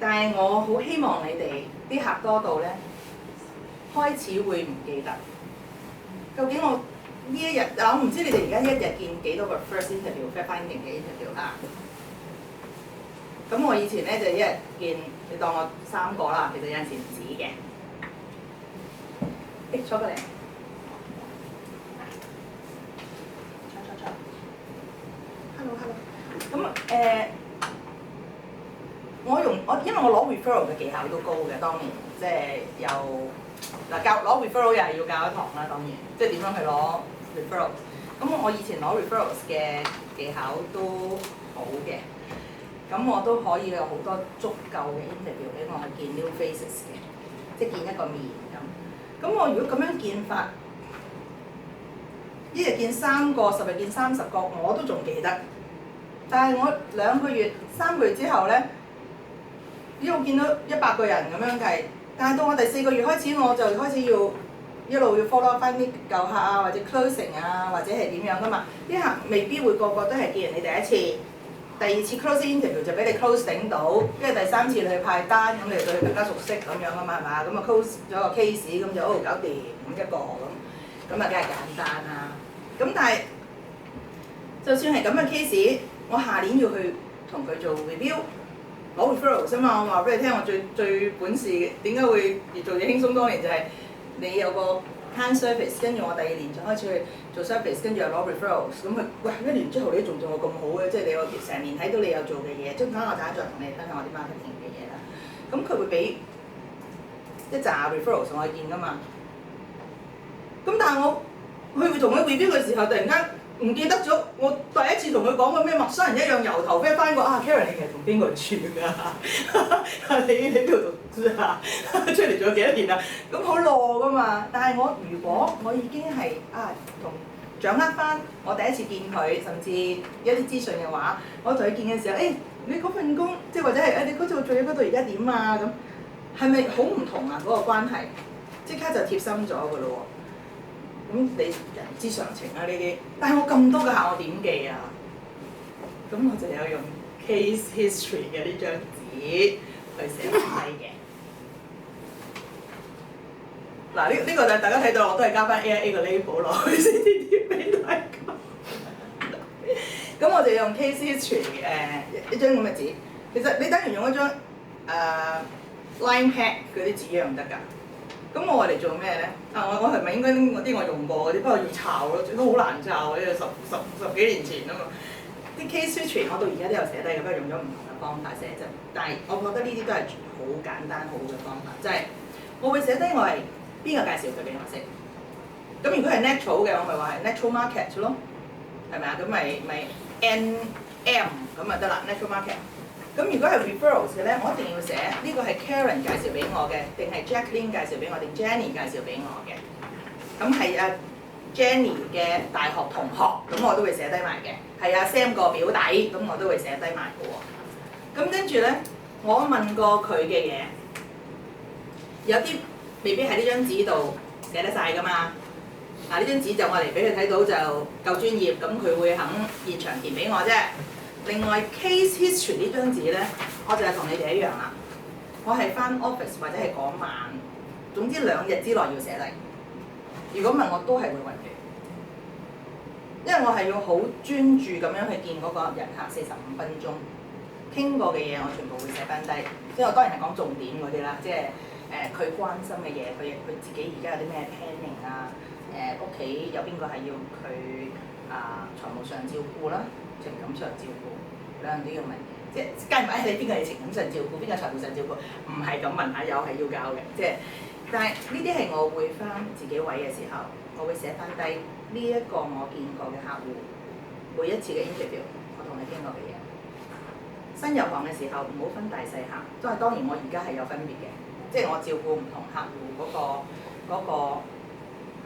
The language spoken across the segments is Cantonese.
但係我好希望你哋啲客多到咧，開始會唔記得。究竟我呢一日我唔知你哋而家一日見幾多個 first interview、fact finding 嘅 interview 啦。咁我以前咧就一日見，你當我3個啦，其實有陣時唔止嘅。坐過嚟。坐。Hello。咁因為我攞 referral 嘅技巧都高嘅，當年即係又攞 referral 又係要教一堂啦，當然即係點樣去攞 referral。咁我以前攞 referrals 嘅技巧都好嘅，咁我都可以有好多足夠嘅 interview 俾我去見 new faces 嘅，即係見一個面咁。咁我如果咁樣見法，一日見3個，10日見30個，我都仲記得。但係我2個月、3個月之後咧，我見到100個人咁樣計，但係到我第4個月開始，我就開始要一路要 follow 翻啲舊客啊，或者 closing 啊，或者係點樣噶嘛？啲客未必會個個都係見人哋第一次，第2次 closing interview 就俾你 close 頂到，跟住第3次你去派單，咁你對佢更加熟悉咁樣噶嘛，係嘛？咁啊 close 咗個 case 咁就搞掂咁一個咁啊梗係簡單啦。咁但係就算係咁嘅 case， 我下年要去同佢做 review。攞 referral 啫嘛，我話俾你聽，我最本事點解會越做越輕鬆多年就係、你有個 hand service， 跟住我第2年就開始去做 service， 跟住又攞 referrals， 咁佢喂1年之後你仲做我咁好嘅，即係你我成年睇到你有做嘅嘢，即係我陣間再同你分享我啲 marketing 嘅嘢啦。咁佢會俾一紮 referrals 我見噶嘛。咁但係我去同佢 review 嘅時候，突然間唔記得咗，我第一次同佢講過咩陌生人一樣由頭飛翻過啊 Karen 你其實同邊個住㗎？你邊度讀書啊？出嚟做咗幾多年啊？咁好耐噶嘛。但係如果我已經係同掌握翻我第一次見佢，甚至一啲資訊嘅話，我同佢見嘅時候，你嗰份工即係或者係你嗰度做嘢嗰度而家點啊？咁係咪好唔同啊？嗰個關係即刻就貼心咗㗎咯喎。咁你人之常情啊呢啲，但係我咁多嘅客我點記啊？咁我就有用 case history 嘅呢張紙去寫低嘅。嗱呢個就大家睇到，我都係加翻 AIA 個 label 落去先貼俾大家。咁我就用 case history 一張咁嘅紙，其實你等於用一張line pad 嗰啲紙樣得㗎。咁我嚟做咩咧？我係咪應該嗰啲我用過嗰啲？不過要抄咯，都好難抄嘅，十幾年前啊嘛。啲 case history 我到而家都有寫低嘅，不過用咗唔同嘅方法寫啫。但係我覺得呢啲都係好簡單好嘅方法，即係我會寫低我係邊個介紹佢俾我識。咁如果係 natural 嘅，我咪話係 natural market 咯，係咪啊？咁咪 NM 咁咪得啦 natural market。咁如果係 referrals 嘅咧，我一定要寫呢個係 Karen 介紹俾我嘅，定係 Jacqueline 介紹俾我，定 Jenny 介紹俾我嘅。咁係Jenny 嘅大學同學，咁我都會寫低埋嘅。係Sam 個表弟，咁我都會寫低埋嘅喎。咁跟住咧，我問過佢嘅嘢，有啲未必喺呢張紙度寫得晒㗎嘛。呢張紙就我嚟俾佢睇到就夠專業，咁佢會肯現場填俾我啫。另外 case history 呢張紙咧，我就係同你哋一樣啦。我係返 office 或者係嗰晚，總之2日之內要寫低。如果問我都係會揾佢，因為我係要好專注咁樣去見嗰個人客45分鐘，傾過嘅嘢我全部會寫翻低。即係我當然係講重點嗰啲啦，即係佢關心嘅嘢，佢自己而家有啲咩 planning 啊，屋企有邊個係要佢財務上照顧啦。情感上照顧2樣都要問嘅，即係加埋你邊個係情感上照顧，邊個財務上照顧，唔係咁問下，又係要教嘅，即係。但係呢啲係我會翻自己位嘅時候，我會寫翻低呢一個我見過嘅客戶，每一次嘅 interview，我同你傾過嘅嘢。新入行嘅時候唔好分大細客，都係當然我而家係有分別嘅，即係我照顧唔同客戶嗰個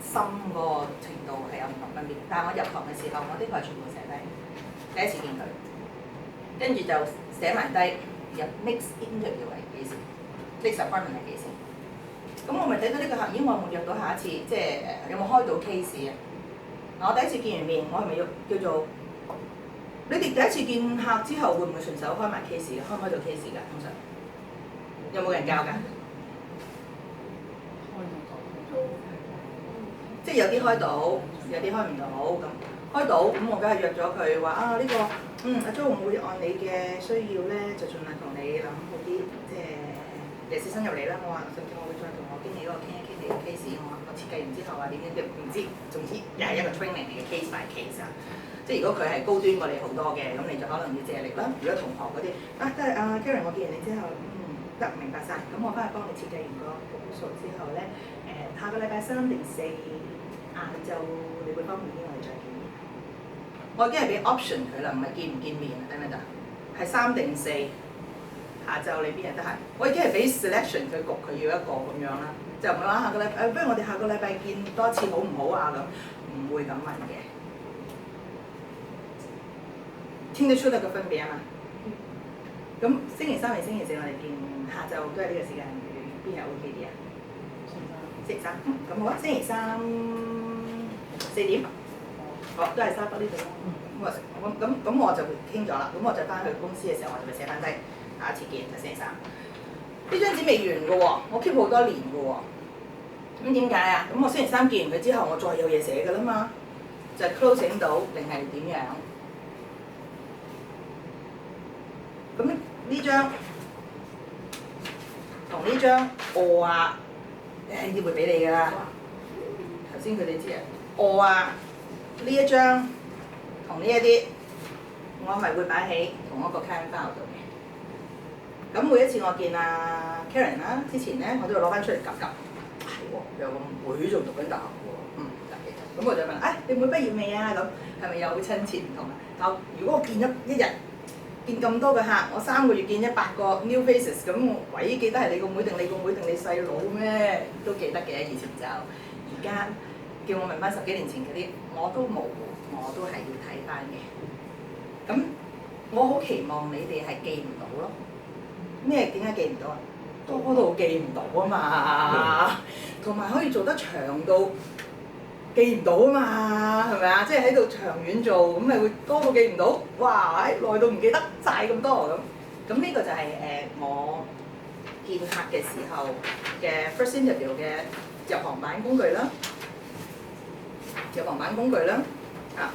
心嗰個程度係有唔同分別。但係我入行嘅時候，我呢個係全部寫低。第一次見佢，跟住就寫埋低入 next interview 係幾時 ，next appointment 係幾時。咁我咪睇到呢個客，咦？我有冇約到下一次？即係有冇開到 case 啊？我第一次見完面，我係咪要叫做你哋第一次見客之後，會唔會順手開埋 case 嘅？開唔開到 case 㗎？通常有冇人教㗎？即係有啲開到，有啲開唔到咁。開到咁我梗係約咗佢話啊呢個阿 Jo 會按你嘅需要咧，就盡量同你諗好啲，即係尤其是新入嚟啦。我話甚至我會再同我經理嗰個傾一傾你嘅 case。我話我設計完之後話點點唔知，總之又係一個 training 嚟嘅 case by case 啊。即係如果佢係高端過你好多嘅，咁你就可能要借力啦。如果同學嗰啲都係Karen，我見完你之後得明白晒。咁我翻去幫你設計完個 proposal 之後咧，下個禮拜3定4晏晝你會方便啲，我哋再見。我已經係俾 option 佢啦，唔係見唔見面，得唔得？係3定4下晝你邊日得閒？我已經係俾 selection 佢焗佢要一個咁樣啦，就唔係話下個禮拜不如我哋下個禮拜見多一次好唔好啊咁，唔會咁問嘅。聽得出得個分別啊嘛。咁星期3定星期4我哋見下晝都係呢個時間，邊日 OK 啲啊？星期3，咁好啊，星期3 4點。都係沙北呢度咯。咁我就傾咗啦。咁我就翻去公司嘅時候，我就會寫翻低下一次見就星期3。呢張紙未完嘅喎，我 keep 好多年嘅喎。咁點解啊？咁我星期3見完佢之後，我再有嘢寫嘅啦嘛，就係 closing 到定係點樣？咁呢張同呢張我啊，呢會俾你㗎啦。頭先佢哋知啊，我啊。呢一張同呢一啲，我係會擺喺同一個 client file 度嘅。咁每一次我見阿 Karen 啦，之前咧我都要攞翻出嚟夾夾。係喎，有個妹仲讀緊大學喎。得嘅。咁我就問：你妹畢業未啊？咁係咪又好親切唔同啊？但如果我見一日見咁多嘅客，我3個月見100個 new faces， 咁我鬼記得係你個妹定你個妹定你細佬咩？都記得嘅，以前就而家。叫我問翻10幾年前嗰啲，我都冇，我都係要睇翻嘅。咁我好期望你哋係記唔到咯。咩點解記唔到啊？多到記唔到啊嘛，同埋可以做得長到記唔到啊嘛，係咪啊？即係喺度長遠做，咁咪會多到記唔到。哇！耐到唔記得晒咁多咁。咁呢個就係我見客嘅時候嘅 first interview 嘅入行版工具啦。入行版工具啦，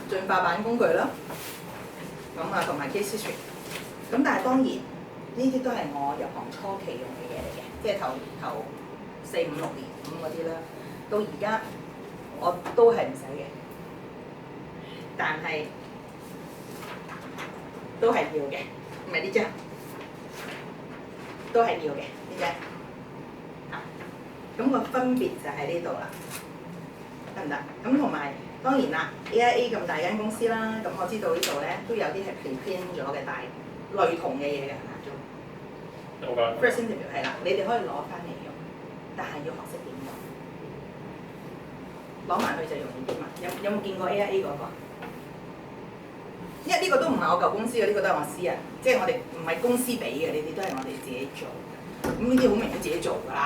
進化版工具啦，咁同埋 case history。咁但係當然呢啲都係我入行初期用嘅嘢嚟嘅，即係頭4、5、6年咁嗰啲啦。到而家我都係唔使嘅，但係都係要嘅，唔係呢張都係要嘅呢張。咁個分別就喺呢度啦。得唔得？咁同埋當然啦 ，AIA 咁大間公司啦，咁我知道呢度咧都有啲係 pre-print 咗嘅大類同嘅嘢嘅，係咪做？有㗎。First interview 係啦，你哋可以攞翻嚟用，但係要學識點用。攞埋去就容易啲嘛。有冇見過 AIA 嗰個？因為呢個都唔係我舊公司嘅，呢個都係我私人，即係我哋唔係公司俾嘅，呢啲都係我哋自己做嘅。咁呢啲好明顯自己做㗎啦。